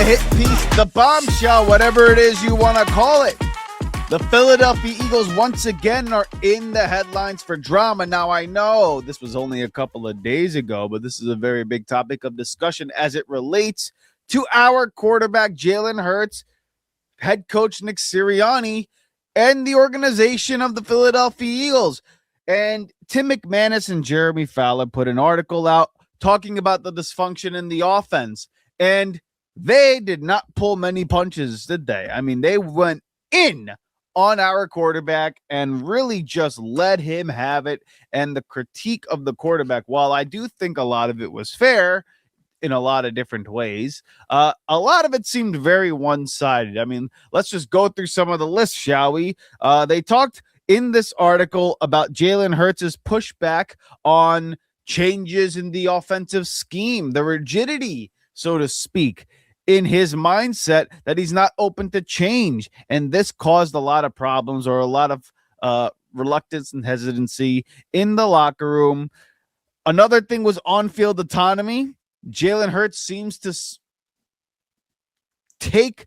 hit piece, the bombshell, whatever it is you want to call it. The Philadelphia Eagles once again are in the headlines for drama. Now, I know this was only a couple of days ago, but this is a very big topic of discussion as it relates to our quarterback, Jalen Hurts, head coach Nick Sirianni, and the organization of the Philadelphia Eagles. And Tim McManus and Jeremy Fowler put an article out talking about the dysfunction in the offense. And they did not pull many punches, did they? I mean, they went in on our quarterback and really just let him have it. And the critique of the quarterback, while I do think a lot of it was fair in a lot of different ways, a lot of it seemed very one-sided. I mean, let's just go through some of the lists, shall we? They talked in this article about Jalen Hurts' pushback on changes in the offensive scheme, the rigidity, so to speak, in his mindset that he's not open to change. And this caused a lot of problems, or a lot of reluctance and hesitancy in the locker room. Another thing was on-field autonomy. Jalen Hurts seems to take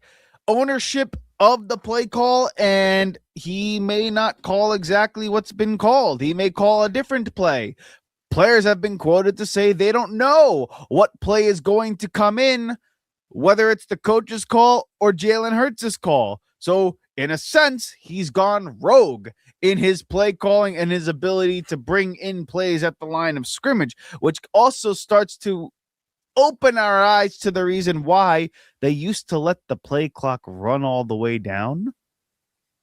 ownership of the play call, and he may not call exactly what's been called. He may call a different play. Players have been quoted to say they don't know what play is going to come in, whether it's the coach's call or Jalen Hurts' call. So in a sense, he's gone rogue in his play calling and his ability to bring in plays at the line of scrimmage, which also starts to open our eyes to the reason why they used to let the play clock run all the way down.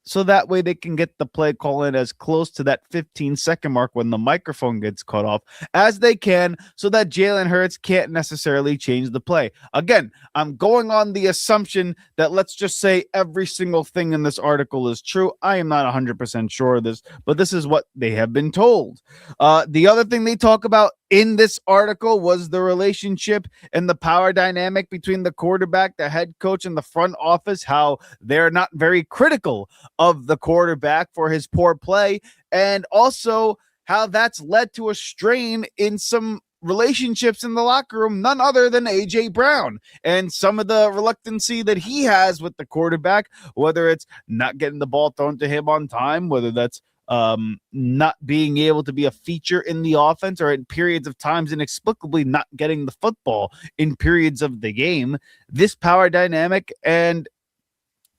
So that way they can get the play call in as close to that 15-second mark when the microphone gets cut off as they can, so that Jalen Hurts can't necessarily change the play. Again, I'm going on the assumption that, let's just say, every single thing in this article is true. I am not 100% sure of this, but this is what they have been told. The other thing they talk about in this article was the relationship and the power dynamic between the quarterback, the head coach, and the front office, how they're not very critical of the quarterback for his poor play, and also how that's led to a strain in some relationships in the locker room, none other than A.J. Brown, and some of the reluctancy that he has with the quarterback, whether it's not getting the ball thrown to him on time, whether that's not being able to be a feature in the offense, or in periods of times inexplicably not getting the football in periods of the game. This power dynamic and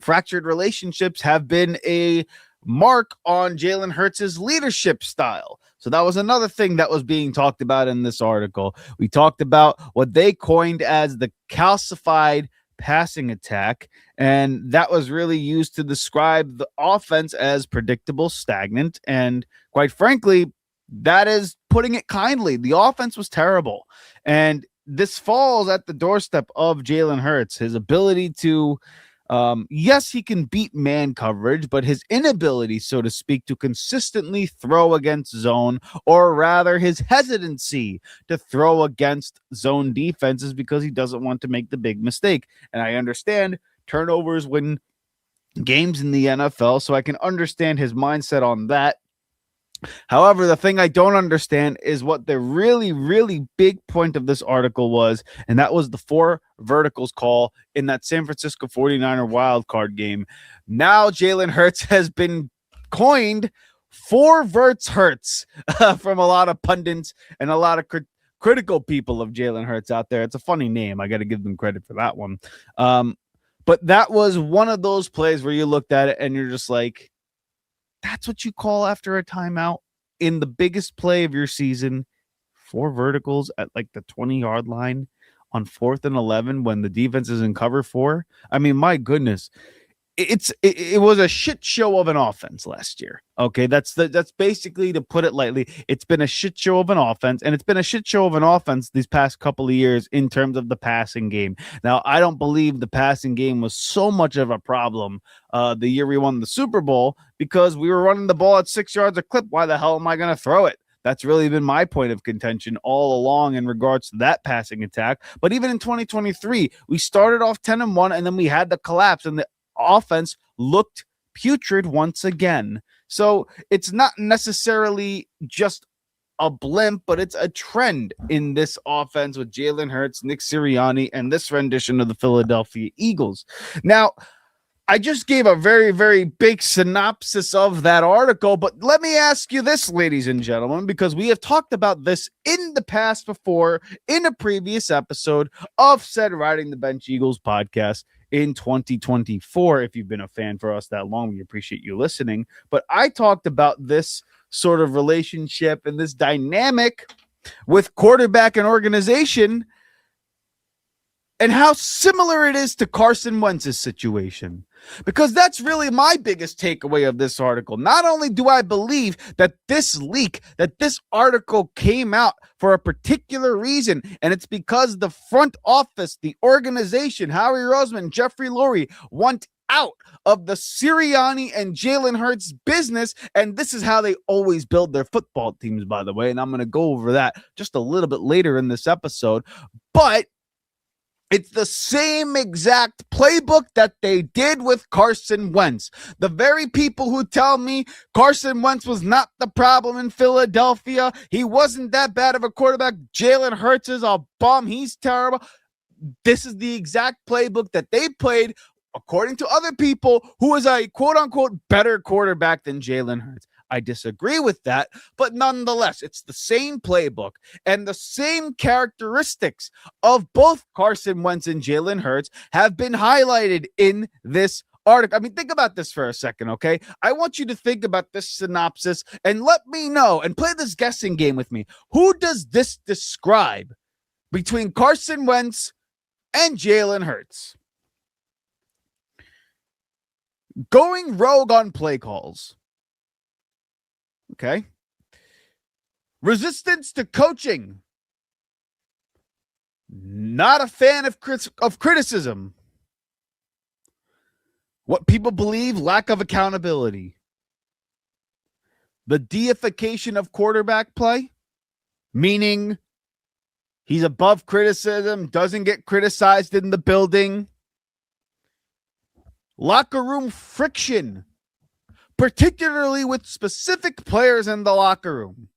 fractured relationships have been a mark on Jalen Hurts' leadership style. So that was another thing that was being talked about in this article. We talked about what they coined as the calcified passing attack, and that was really used to describe the offense as predictable, stagnant, and quite frankly, that is putting it kindly. The offense was terrible, and this falls at the doorstep of Jalen Hurts. His ability to yes, he can beat man coverage, but his inability, so to speak, to consistently throw against zone, or rather his hesitancy to throw against zone defenses, because he doesn't want to make the big mistake. And I understand turnovers win games in the NFL, so I can understand his mindset on that. However, the thing I don't understand is what the really, really big point of this article was, and that was the 4 verticals call in that San Francisco 49er wildcard game. Now Jalen Hurts has been coined 4 verts Hurts from a lot of pundits and a lot of critical people of Jalen Hurts out there. It's a funny name. I got to give them credit for that one. But that was one of those plays where you looked at it and you're just like, that's what you call after a timeout in the biggest play of your season? 4 verticals at like the 20-yard line on 4th and 11 when the defense is in cover 4. I mean, my goodness, it was a shit show of an offense last year. Okay, that's basically, to put it lightly, it's been a shit show of an offense, and it's been a shit show of an offense these past couple of years in terms of the passing game. Now, I don't believe the passing game was so much of a problem the year we won the Super Bowl, because we were running the ball at 6 yards a clip. Why the hell am I going to throw it? That's really been my point of contention all along in regards to that passing attack. But even in 2023, we started off 10-1, and then we had the collapse, and the offense looked putrid once again. So it's not necessarily just a blimp, but it's a trend in this offense with Jalen Hurts, Nick Sirianni, and this rendition of the Philadelphia Eagles. Now, I just gave a very, very big synopsis of that article, but let me ask you this, ladies and gentlemen, because we have talked about this in the past before in a previous episode of said Riding the Bench Eagles podcast in 2024. If you've been a fan for us that long, we appreciate you listening. But I talked about this sort of relationship and this dynamic with quarterback and organization and how similar it is to Carson Wentz's situation. Because that's really my biggest takeaway of this article. Not only do I believe that this leak, that this article came out for a particular reason, and it's because the front office, the organization, Howie Roseman, Jeffery Laurie, want out of the Sirianni and Jalen Hurts business, and this is how they always build their football teams, by the way, and I'm going to go over that just a little bit later in this episode. But it's the same exact playbook that they did with Carson Wentz. The very people who tell me Carson Wentz was not the problem in Philadelphia, he wasn't that bad of a quarterback, Jalen Hurts is a bum, he's terrible. This is the exact playbook that they played, according to other people, who is a quote-unquote better quarterback than Jalen Hurts. I disagree with that, but nonetheless, it's the same playbook and the same characteristics of both Carson Wentz and Jalen Hurts have been highlighted in this article. I mean, think about this for a second, okay? I want you to think about this synopsis and let me know and play this guessing game with me. Who does this describe between Carson Wentz and Jalen Hurts? Going rogue on play calls. Okay. Resistance to coaching. Not a fan of criticism. What people believe, lack of accountability. The deification of quarterback play, meaning he's above criticism, doesn't get criticized in the building. Locker room friction, particularly with specific players in the locker room.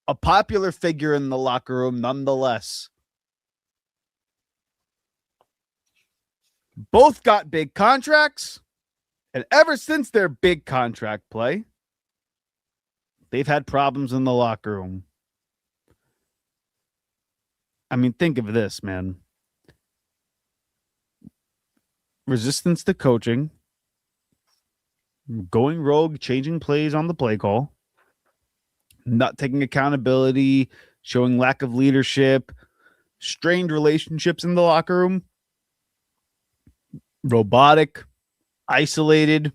A popular figure in the locker room, nonetheless. Both got big contracts, and ever since their big contract play, they've had problems in the locker room. I mean, think of this, man. Resistance to coaching, going rogue, changing plays on the play call, not taking accountability, showing lack of leadership, strained relationships in the locker room, robotic, isolated,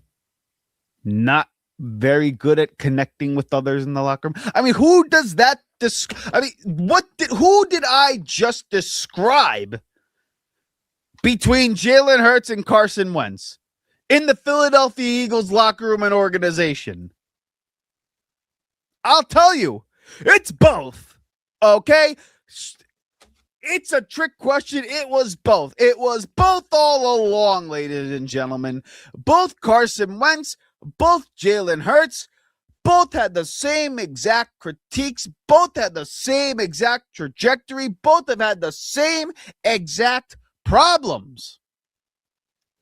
not very good at connecting with others in the locker room. I mean, who does that? Who did I just describe between Jalen Hurts and Carson Wentz in the Philadelphia Eagles locker room and organization? I'll tell you, it's both. Okay? It's a trick question. It was both. It was both all along, ladies and gentlemen. Both Carson Wentz, both Jalen Hurts, both had the same exact critiques. Both had the same exact trajectory. Both have had the same exact problems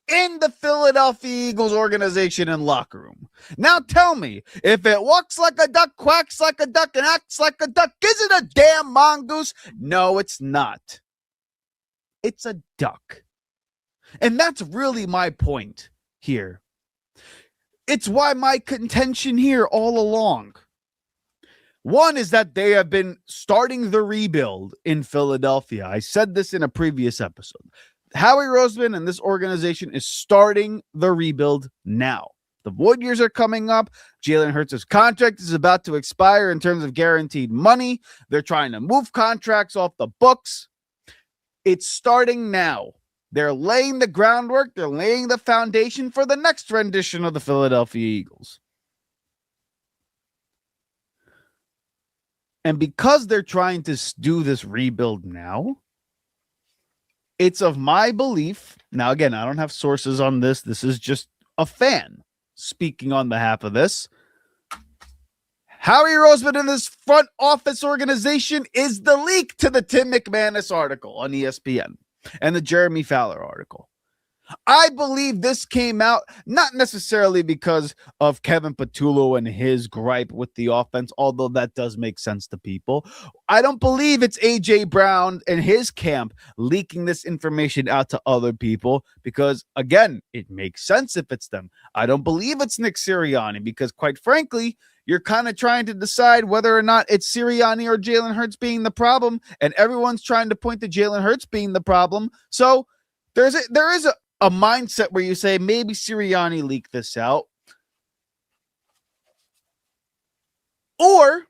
in the Philadelphia Eagles organization and locker room. Now tell me, if it walks like a duck, quacks like a duck, and acts like a duck, is it a damn mongoose? No, it's not. It's a duck. And that's really my point here. It's why my contention here all along. One is that they have been starting the rebuild in Philadelphia. I said this in a previous episode. Howie Roseman and this organization is starting the rebuild now. The void years are coming up. Jalen Hurts' contract is about to expire in terms of guaranteed money. They're trying to move contracts off the books. It's starting now. They're laying the groundwork. They're laying the foundation for the next rendition of the Philadelphia Eagles. And because they're trying to do this rebuild now, it's of my belief. Now, again, I don't have sources on this. This is just a fan speaking on behalf of this. Howie Roseman and this front office organization is the leak to the Tim McManus article on ESPN and the Jeremy Fowler article. I believe this came out not necessarily because of Kevin Patullo and his gripe with the offense, although that does make sense to people. I don't believe it's A.J. Brown and his camp leaking this information out to other people because, again, it makes sense if it's them. I don't believe it's Nick Sirianni because, quite frankly, you're kind of trying to decide whether or not it's Sirianni or Jalen Hurts being the problem, and everyone's trying to point to Jalen Hurts being the problem. So there is a mindset where you say maybe Sirianni leaked this out. Or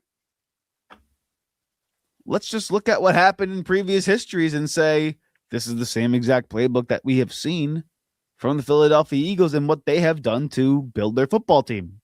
let's just look at what happened in previous histories and say this is the same exact playbook that we have seen from the Philadelphia Eagles and what they have done to build their football team.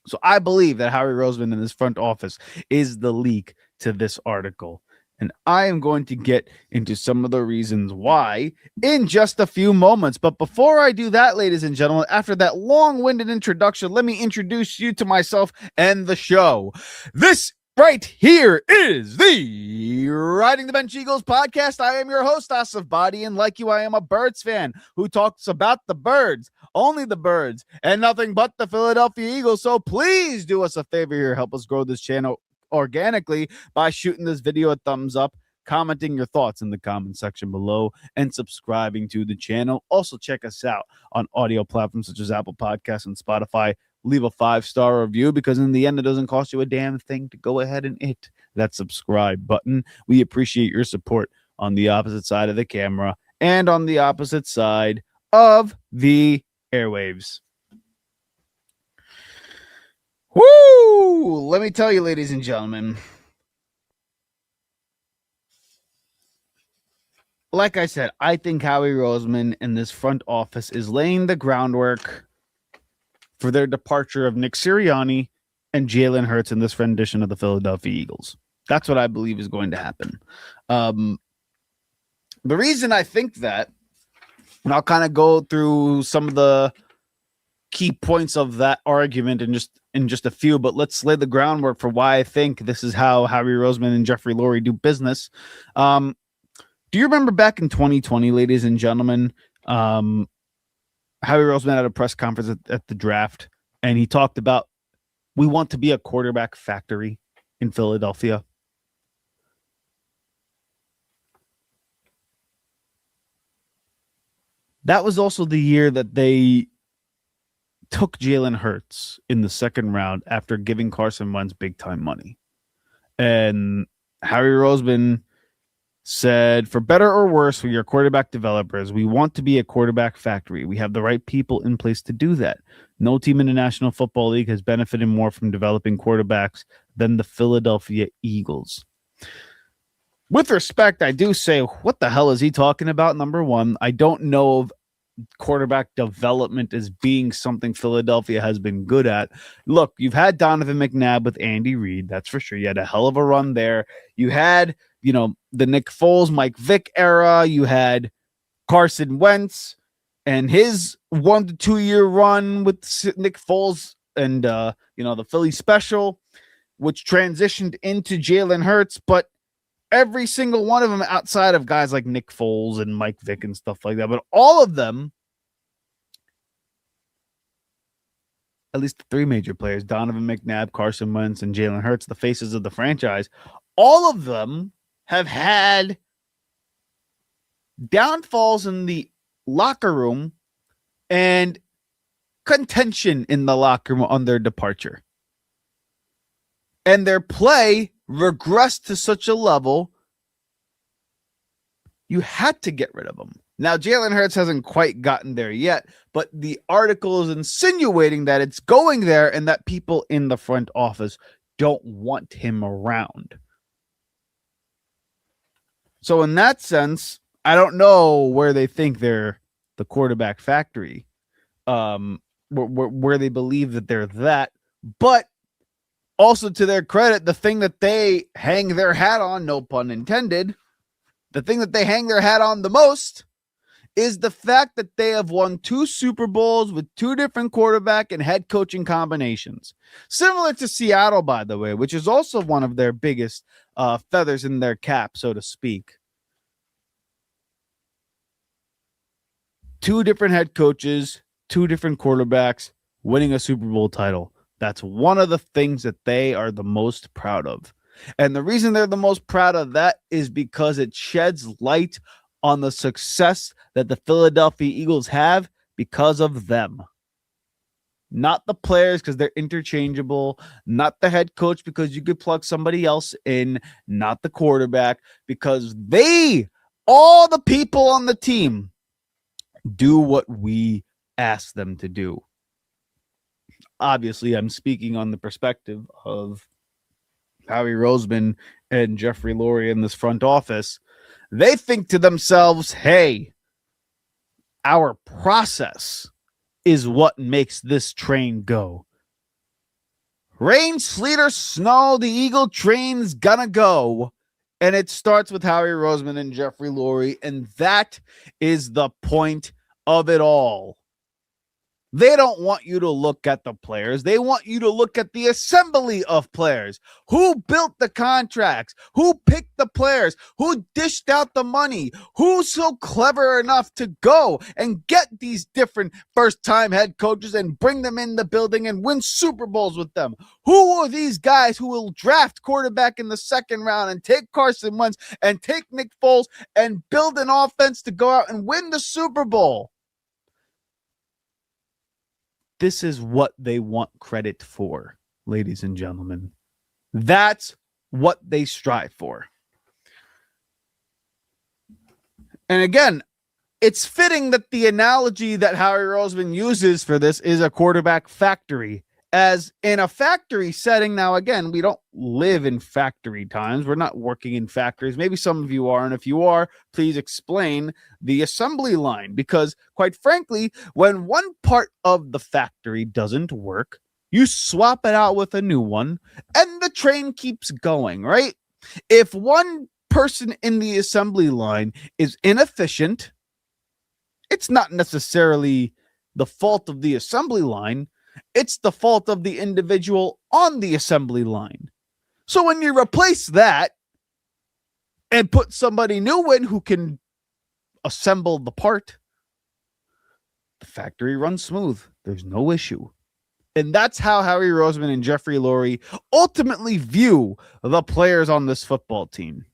So I believe that Howie Roseman in his front office is the leak to this article. And I am going to get into some of the reasons why in just a few moments. But before I do that, ladies and gentlemen, after that long-winded introduction, let me introduce you to myself and the show. This right here is the Riding the Bench Eagles podcast. I am your host, Asif Badi, and like you, I am a Birds fan who talks about the birds, only the birds, and nothing but the Philadelphia Eagles. So please do us a favor here. Help us grow this channel organically by shooting this video a thumbs up, commenting your thoughts in the comment section below, and subscribing to the channel. Also, check us out on audio platforms such as Apple Podcasts and Spotify. Leave a 5-star review because in the end, it doesn't cost you a damn thing to go ahead and hit that subscribe button. We appreciate your support on the opposite side of the camera and on the opposite side of the airwaves. Woo! Let me tell you, ladies and gentlemen, like I said, I think Howie Roseman and this front office is laying the groundwork for their departure of Nick Sirianni and Jalen Hurts in this rendition of the Philadelphia Eagles. That's what I believe is going to happen. The reason I think that, and I'll kind of go through some of the key points of that argument in just a few, but let's lay the groundwork for why I think this is how Howie Roseman and Jeffery Laurie do business. Do you remember back in 2020, ladies and gentlemen, Howie Roseman had a press conference at the draft, and he talked about we want to be a quarterback factory in Philadelphia. That was also the year that they took Jalen Hurts in the second round after giving Carson Wentz big time money. And Howie Roseman said, for better or worse, we are quarterback developers. We want to be a quarterback factory. We have the right people in place to do that. No team in the National Football League has benefited more from developing quarterbacks than the Philadelphia Eagles. With respect, I do say, what the hell is he talking about? Number one, I don't know of quarterback development as being something Philadelphia has been good at. Look, you've had Donovan McNabb with Andy Reid, that's for sure. You had a hell of a run there. You had, the Nick Foles, Mike Vick era. You had Carson Wentz and his 1 to 2 year run with Nick Foles and, the Philly special, which transitioned into Jalen Hurts. But every single one of them outside of guys like Nick Foles and Mike Vick and stuff like that. But all of them, at least the three major players, Donovan McNabb, Carson Wentz, and Jalen Hurts, the faces of the franchise, all of them have had downfalls in the locker room and contention in the locker room on their departure. And their play regressed to such a level, you had to get rid of them. Now, Jalen Hurts hasn't quite gotten there yet, but the article is insinuating that it's going there and that people in the front office don't want him around. So in that sense, I don't know where they think they're the quarterback factory, where they believe that they're that, but also, to their credit, the thing that they hang their hat on, no pun intended, the thing that they hang their hat on the most is the fact that they have won 2 Super Bowls with 2 different quarterback and head coaching combinations. Similar to Seattle, by the way, which is also one of their biggest feathers in their cap, so to speak. 2 different head coaches, 2 different quarterbacks, winning a Super Bowl title. That's one of the things that they are the most proud of. And the reason they're the most proud of that is because it sheds light on the success that the Philadelphia Eagles have because of them. Not the players because they're interchangeable, not the head coach because you could plug somebody else in, not the quarterback because all the people on the team, do what we ask them to do. Obviously, I'm speaking on the perspective of Howie Roseman and Jeffery Laurie in this front office. They think to themselves, hey, our process is what makes this train go. Rain, sleet, or snow, the Eagle train's gonna go. And it starts with Howie Roseman and Jeffery Laurie, and that is the point of it all. They don't want you to look at the players. They want you to look at the assembly of players. Who built the contracts? Who picked the players? Who dished out the money? Who's so clever enough to go and get these different first-time head coaches and bring them in the building and win Super Bowls with them? Who are these guys who will draft quarterback in the second round and take Carson Wentz and take Nick Foles and build an offense to go out and win the Super Bowl? This is what they want credit for, ladies and gentlemen. That's what they strive for. And again, it's fitting that the analogy that Howie Roseman uses for this is a quarterback factory. As in a factory setting, now again, we don't live in factory times. We're not working in factories. Maybe some of you are, and if you are, please explain the assembly line. Because quite frankly, when one part of the factory doesn't work, you swap it out with a new one, and the train keeps going, right? If one person in the assembly line is inefficient, it's not necessarily the fault of the assembly line. It's the fault of the individual on the assembly line. So when you replace that and put somebody new in who can assemble the part, the factory runs smooth. There's no issue. And that's how Howie Roseman and Jeffery Laurie ultimately view the players on this football team.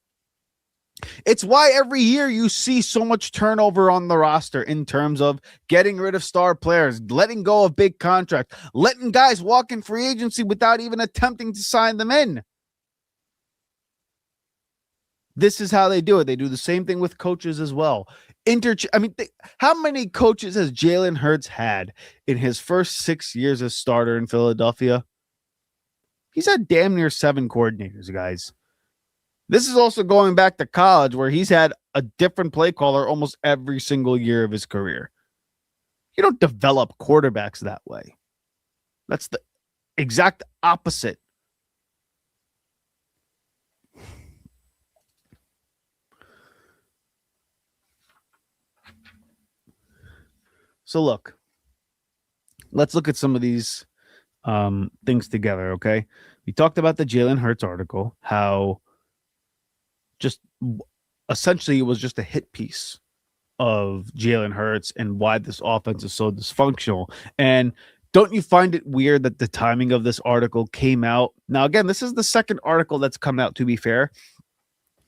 It's why every year you see so much turnover on the roster in terms of getting rid of star players, letting go of big contracts, letting guys walk in free agency without even attempting to sign them in. This is how they do it. They do the same thing with coaches as well. How many coaches has Jalen Hurts had in his first 6 years as starter in Philadelphia? He's had damn near 7 coordinators, guys. This is also going back to college where he's had a different play caller almost every single year of his career. You don't develop quarterbacks that way. That's the exact opposite. So look, let's look at some of these things together, okay? We talked about the Jalen Hurts article, how just essentially it was just a hit piece of Jalen Hurts and why this offense is so dysfunctional. And don't you find it weird that the timing of this article came out? Now, again, this is the second article that's come out, to be fair.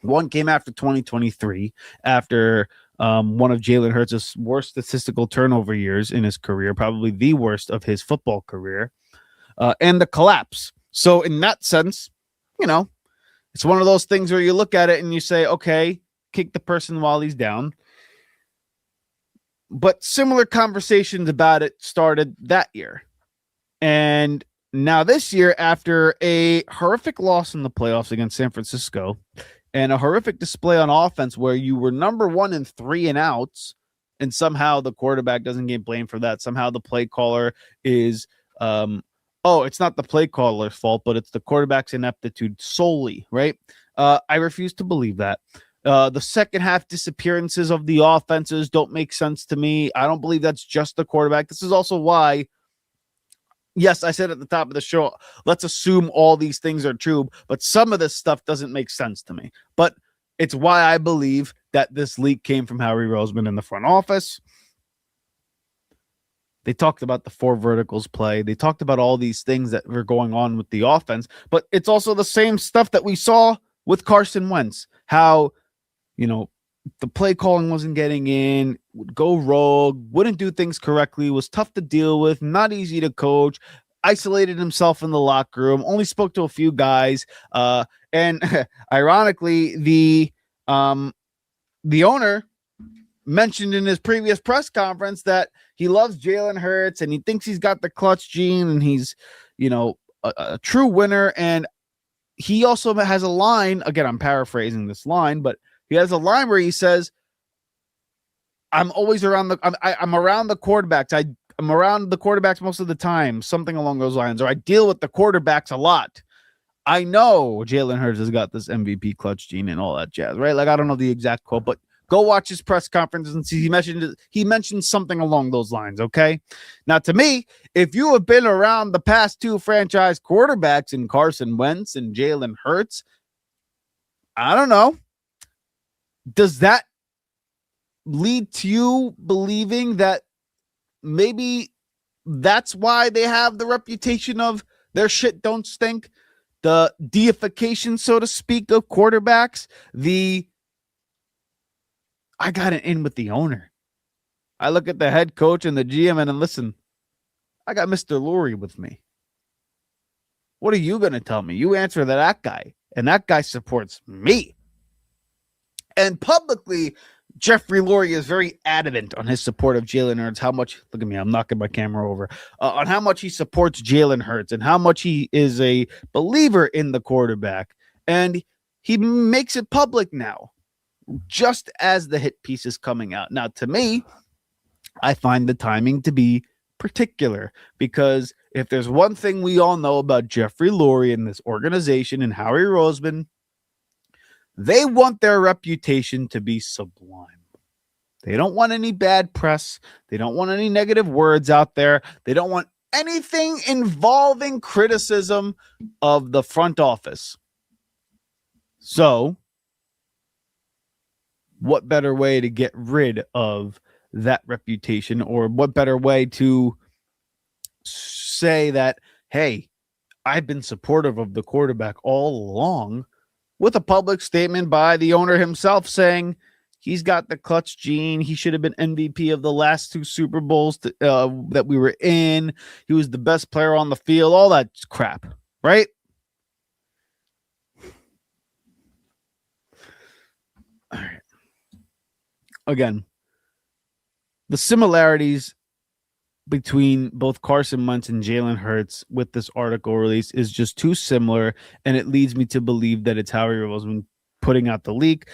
One came after 2023, after one of Jalen Hurts' worst statistical turnover years in his career, probably the worst of his football career, and the collapse. So in that sense, it's one of those things where you look at it and you say, okay, kick the person while he's down. But similar conversations about it started that year. And now this year, after a horrific loss in the playoffs against San Francisco and a horrific display on offense where you were number 1 in 3 and outs, and somehow the quarterback doesn't get blamed for that. Somehow the play caller is it's not the play caller's fault, but it's the quarterback's ineptitude solely, right? I refuse to believe that. The second half disappearances of the offenses don't make sense to me. I don't believe that's just the quarterback. This is also why, yes, I said at the top of the show, let's assume all these things are true, but some of this stuff doesn't make sense to me. But it's why I believe that this leak came from Howie Roseman in the front office. They talked about the 4 verticals play. They talked about all these things that were going on with the offense, but it's also the same stuff that we saw with Carson Wentz, how, the play calling wasn't getting in, would go rogue, wouldn't do things correctly, was tough to deal with, not easy to coach, isolated himself in the locker room, only spoke to a few guys. And ironically, the owner mentioned in his previous press conference that he loves Jalen Hurts and he thinks he's got the clutch gene and he's, a true winner. And he also has a line, again, I'm paraphrasing this line, but he has a line where he says, I'm always around I'm around the quarterbacks. I'm around the quarterbacks most of the time, something along those lines, or I deal with the quarterbacks a lot. I know Jalen Hurts has got this MVP clutch gene and all that jazz, right? Like, I don't know the exact quote, but go watch his press conference and see he mentioned something along those lines, okay? Now, to me, if you have been around the past 2 franchise quarterbacks in Carson Wentz and Jalen Hurts, I don't know. Does that lead to you believing that maybe that's why they have the reputation of their shit don't stink? The deification, so to speak, of quarterbacks, I got it in with the owner. I look at the head coach and the GM and then listen, I got Mr. Laurie with me. What are you going to tell me? You answer to that guy, and that guy supports me. And publicly, Jeffery Laurie is very adamant on his support of Jalen Hurts. How much, look at me, I'm knocking my camera over, on how much he supports Jalen Hurts and how much he is a believer in the quarterback. And he makes it public now, just as the hit piece is coming out. Now, to me, I find the timing to be particular, because if there's one thing we all know about Jeffery Laurie and this organization and Howie Roseman, they want their reputation to be sublime. They don't want any bad press. They don't want any negative words out there. They don't want anything involving criticism of the front office. So, what better way to get rid of that reputation, or what better way to say that, hey, I've been supportive of the quarterback all along, with a public statement by the owner himself saying he's got the clutch gene. He should have been MVP of the last 2 Super Bowls that we were in. He was the best player on the field, all that crap, right? All right. Again, the similarities between both Carson Wentz and Jalen Hurts with this article release is just too similar, and it leads me to believe that it's Howie Roseman putting out the leak.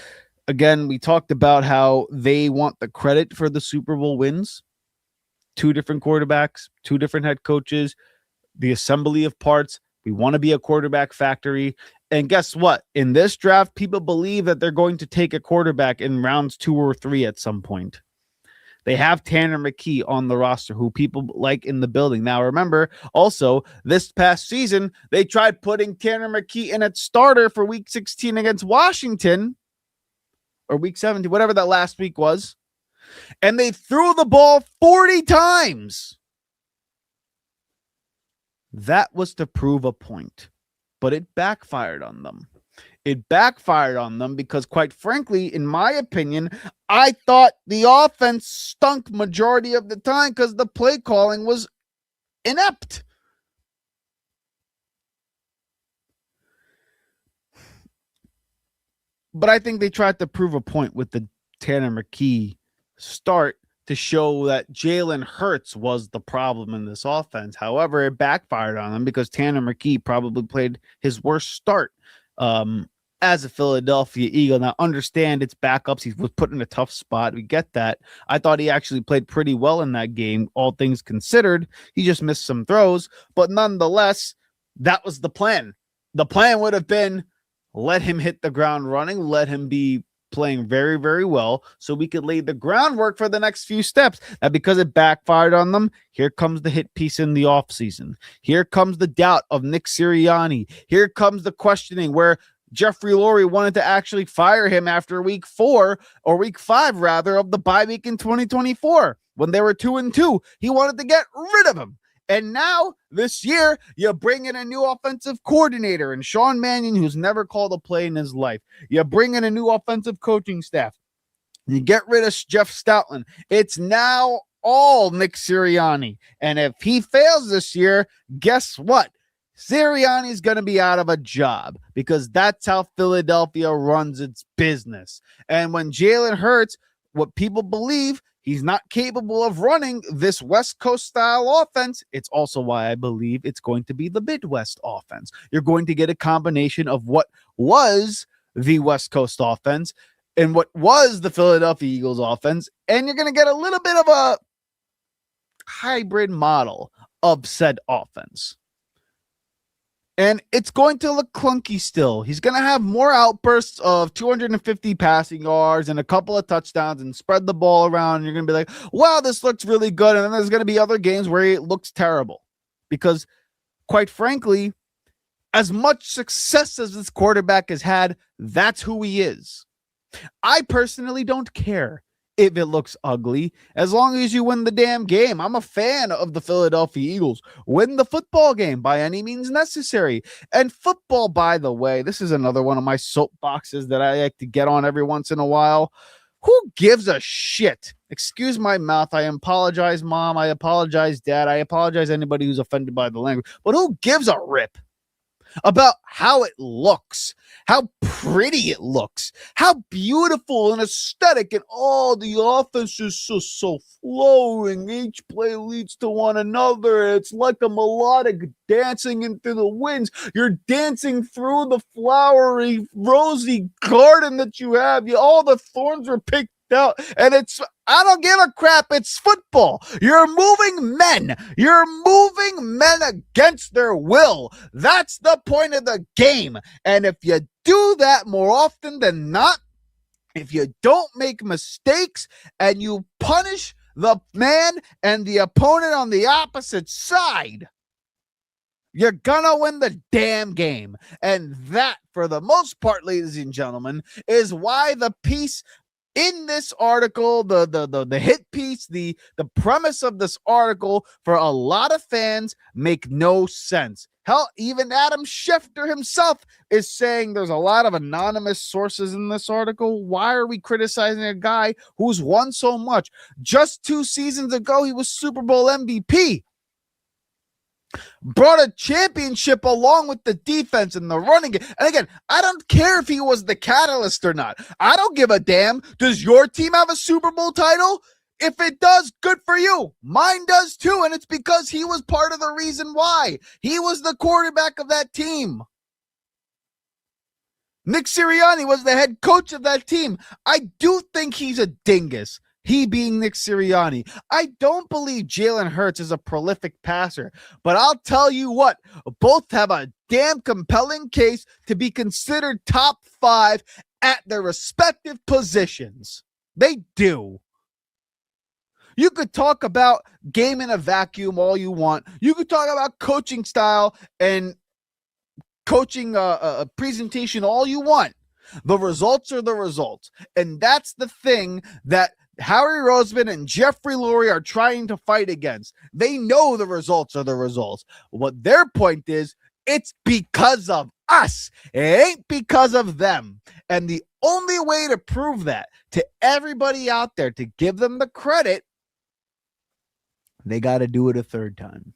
Again, we talked about how they want the credit for the Super Bowl wins. 2 different quarterbacks, 2 different head coaches, the assembly of parts. We want to be a quarterback factory. And guess what? In this draft, people believe that they're going to take a quarterback in rounds 2 or 3 at some point. They have Tanner McKee on the roster, who people like in the building. Now, remember, also, this past season, they tried putting Tanner McKee in at starter for Week 16 against Washington, or Week 17, whatever that last week was, and they threw the ball 40 times. That was to prove a point, but it backfired on them. It backfired on them because, quite frankly, in my opinion, I thought the offense stunk majority of the time because the play calling was inept. But I think they tried to prove a point with the Tanner McKee start to show that Jalen Hurts was the problem in this offense. However, it backfired on them because Tanner McKee probably played his worst start as a Philadelphia Eagle. Now, understand it's backups. He was put in a tough spot. We get that. I thought he actually played pretty well in that game, all things considered. He just missed some throws. But nonetheless, that was the plan. The plan would have been let him hit the ground running, let him be playing very, very well so we could lay the groundwork for the next few steps. Now, because it backfired on them, here comes the hit piece in the offseason. Here comes the doubt of Nick Sirianni. Here comes the questioning where Jeffery Laurie wanted to actually fire him after week 4 or week 5, rather, of the bye week in 2024 when they were 2-2. He wanted to get rid of him. And now, this year, you bring in a new offensive coordinator and Sean Mannion, who's never called a play in his life. You bring in a new offensive coaching staff. You get rid of Jeff Stoutland. It's now all Nick Sirianni. And if he fails this year, guess what? Sirianni's going to be out of a job because that's how Philadelphia runs its business. And when Jalen Hurts, what people believe, he's not capable of running this West Coast style offense. It's also why I believe it's going to be the Midwest offense. You're going to get a combination of what was the West Coast offense and what was the Philadelphia Eagles offense. And you're going to get a little bit of a hybrid model of said offense. And it's going to look clunky still. He's going to have more outbursts of 250 passing yards and a couple of touchdowns and spread the ball around. You're going to be like, wow, this looks really good. And then there's going to be other games where it looks terrible. Because, quite frankly, as much success as this quarterback has had, that's who he is. I personally don't care if it looks ugly, as long as you win the damn game. I'm a fan of the Philadelphia Eagles. Win the football game by any means necessary. And football, by the way, this is another one of my soapboxes that I like to get on every once in a while. Who gives a shit? Excuse my mouth. I apologize, Mom. I apologize, Dad. I apologize anybody who's offended by the language. But who gives a rip about how it looks, how pretty it looks, how beautiful and aesthetic, and the offense is so flowing. Each play leads to one another. It's like a melodic dancing into the winds. You're dancing through the flowery, rosy garden that you have. All the thorns were picked out, and I don't give a crap. It's football. You're moving men. You're moving men against their will. That's the point of the game. And if you do that more often than not, if you don't make mistakes and you punish the man and the opponent on the opposite side, you're gonna win the damn game. And that, for the most part, ladies and gentlemen, is why the piece in this article, the hit piece, the premise of this article for a lot of fans make no sense. Hell, even Adam Schefter himself is saying there's a lot of anonymous sources in this article. Why are we criticizing a guy who's won so much? Just 2 seasons ago, he was Super Bowl MVP. Brought a championship along with the defense and the running game. And again, I don't care if he was the catalyst or not. I don't give a damn. Does your team have a Super Bowl title? If it does, good for you. Mine does too, and it's because he was part of the reason why. He was the quarterback of that team. Nick Sirianni was the head coach of that team. I do think he's a dingus. He being Nick Sirianni. I don't believe Jalen Hurts is a prolific passer, but I'll tell you what, both have a damn compelling case to be considered top 5 at their respective positions. They do. You could talk about game in a vacuum all you want. You could talk about coaching style and coaching presentation all you want. The results are the results. And that's the thing that Howie Roseman and Jeffery Laurie are trying to fight against. They know the results are the results. What their point is, it's because of us. It ain't because of them. And the only way to prove that to everybody out there, to give them the credit, they got to do it a third time.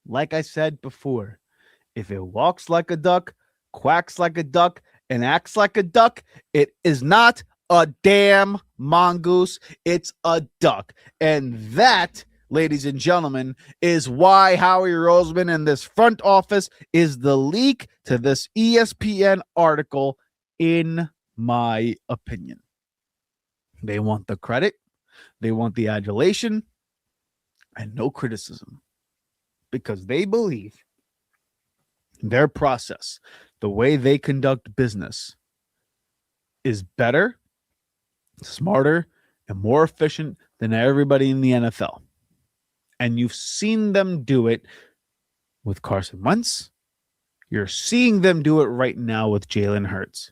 Like I said before, if it walks like a duck, quacks like a duck, and acts like a duck, it is not a damn mongoose. It's a duck. And that, ladies and gentlemen, is why Howie Roseman and this front office is the leak to this ESPN article, in my opinion. They want the credit. They want the adulation and no criticism, because they believe their process, the way they conduct business, is better smarter, and more efficient than everybody in the NFL. And you've seen them do it with Carson Wentz. You're seeing them do it right now with Jalen Hurts.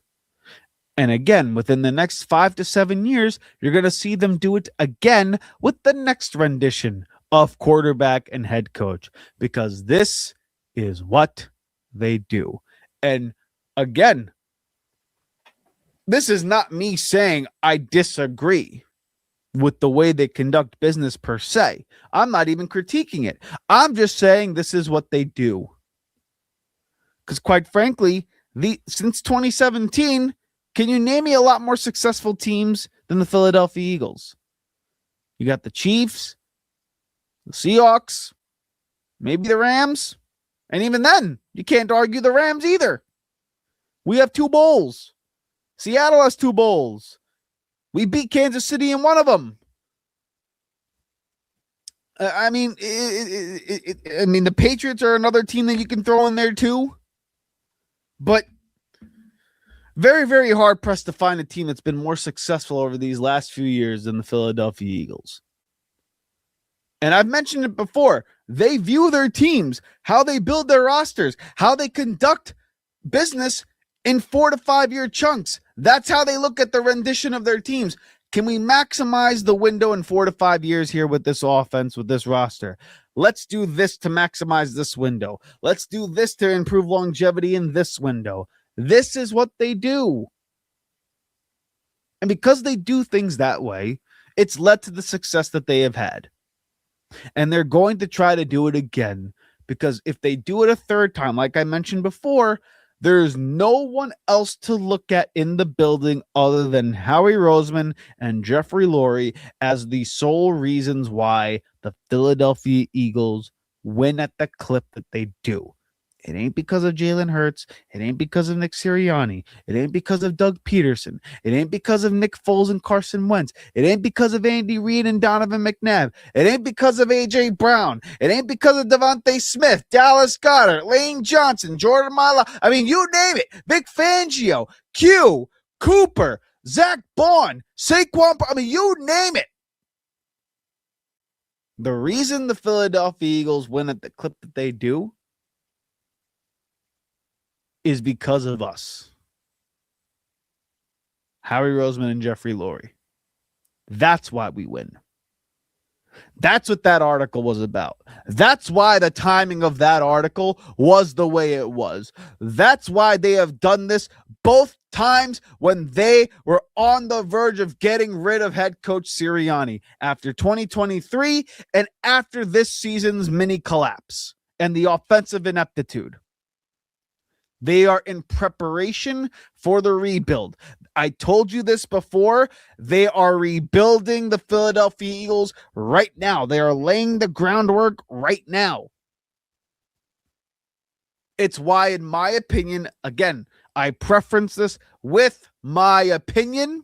And again, within the next 5 to 7 years, you're going to see them do it again with the next rendition of quarterback and head coach, because this is what they do. And again, this is not me saying I disagree with the way they conduct business per se. I'm not even critiquing it. I'm just saying this is what they do. Because quite frankly, since 2017, can you name me a lot more successful teams than the Philadelphia Eagles? You got the Chiefs, the Seahawks, maybe the Rams. And even then, you can't argue the Rams either. We have 2 bowls. Seattle has 2 bowls. We beat Kansas City in one of them. I mean, the Patriots are another team that you can throw in there too. But very, very hard pressed to find a team that's been more successful over these last few years than the Philadelphia Eagles. And I've mentioned it before. They view their teams, how they build their rosters, how they conduct business in 4 to 5 year chunks. That's how they look at the rendition of their teams. Can we maximize the window in 4 to 5 years here with this offense, with this roster? Let's do this to maximize this window. Let's do this to improve longevity in this window. This is what they do. And because they do things that way, it's led to the success that they have had. And they're going to try to do it again, because if they do it a third time, like I mentioned before, there's no one else to look at in the building other than Howie Roseman and Jeffery Laurie as the sole reasons why the Philadelphia Eagles win at the clip that they do. It ain't because of Jalen Hurts. It ain't because of Nick Sirianni. It ain't because of Doug Peterson. It ain't because of Nick Foles and Carson Wentz. It ain't because of Andy Reid and Donovan McNabb. It ain't because of A.J. Brown. It ain't because of Devontae Smith, Dallas Goedert, Lane Johnson, Jordan Mailata. I mean, you name it. Vic Fangio, Q, Cooper, Zach Bond, Saquon. I mean, you name it. The reason the Philadelphia Eagles win at the clip that they do is because of us. Howie Roseman and Jeffery Laurie. That's why we win. That's what that article was about. That's why the timing of that article was the way it was. That's why they have done this both times when they were on the verge of getting rid of head coach Sirianni after 2023 and after this season's mini collapse and the offensive ineptitude. They are in preparation for the rebuild. I told you this before. They are rebuilding the Philadelphia Eagles right now. They are laying the groundwork right now. It's why, in my opinion, again, I preference this with my opinion,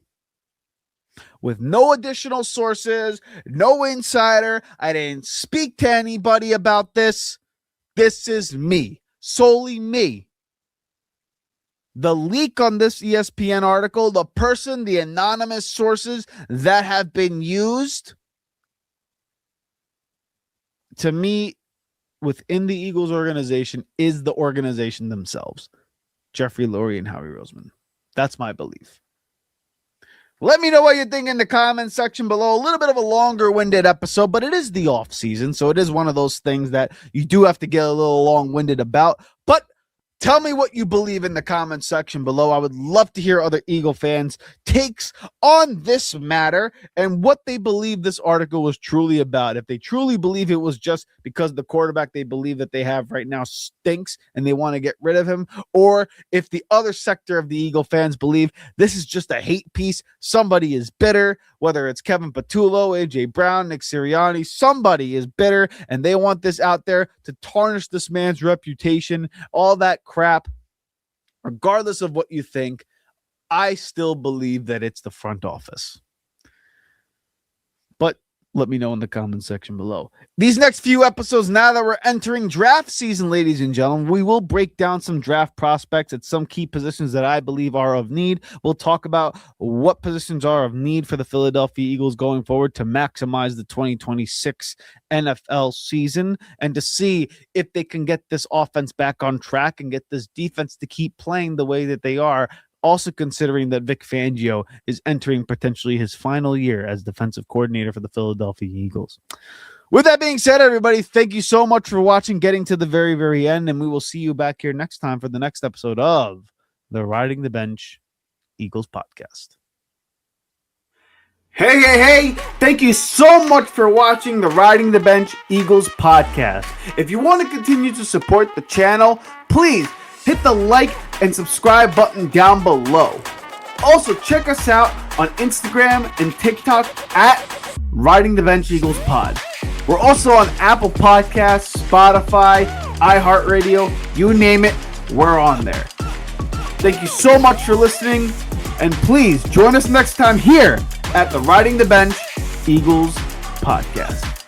with no additional sources, no insider. I didn't speak to anybody about this. This is me, solely me. The leak on this ESPN article, the person, the anonymous sources that have been used, to me, within the Eagles organization, is the organization themselves. Jeffery Laurie and Howie Roseman. That's my belief. Let me know what you think in the comments section below. A little bit of a longer-winded episode, but it is the off season, so it is one of those things that you do have to get a little long-winded about. But tell me what you believe in the comments section below. I would love to hear other Eagle fans' takes on this matter and what they believe this article was truly about. If they truly believe it was just because the quarterback they believe that they have right now stinks and they want to get rid of him, or if the other sector of the Eagle fans believe this is just a hate piece, somebody is bitter, whether it's Kevin Patullo, A.J. Brown, Nick Sirianni, somebody is bitter and they want this out there to tarnish this man's reputation, all that crap. Regardless of what you think, I still believe that it's the front office. But Let me know in the comment section below. These next few episodes, now that we're entering draft season, ladies and gentlemen, we will break down some draft prospects at some key positions that I believe are of need. We'll talk about what positions are of need for the Philadelphia Eagles going forward to maximize the 2026 NFL season and to see if they can get this offense back on track and get this defense to keep playing the way that they are. Also considering that Vic Fangio is entering potentially his final year as defensive coordinator for the Philadelphia Eagles. With that being said, everybody, thank you so much for watching, getting to the very, very end, and we will see you back here next time for the next episode of the Riding the Bench Eagles podcast. Hey, thank you so much for watching the Riding the Bench Eagles podcast. If you want to continue to support the channel, please hit the like and subscribe button down below. Also, check us out on Instagram and TikTok at Riding the Bench Eagles Pod. We're also on Apple Podcasts, Spotify, iHeartRadio, you name it, we're on there. Thank you so much for listening, and please join us next time here at the Riding the Bench Eagles Podcast.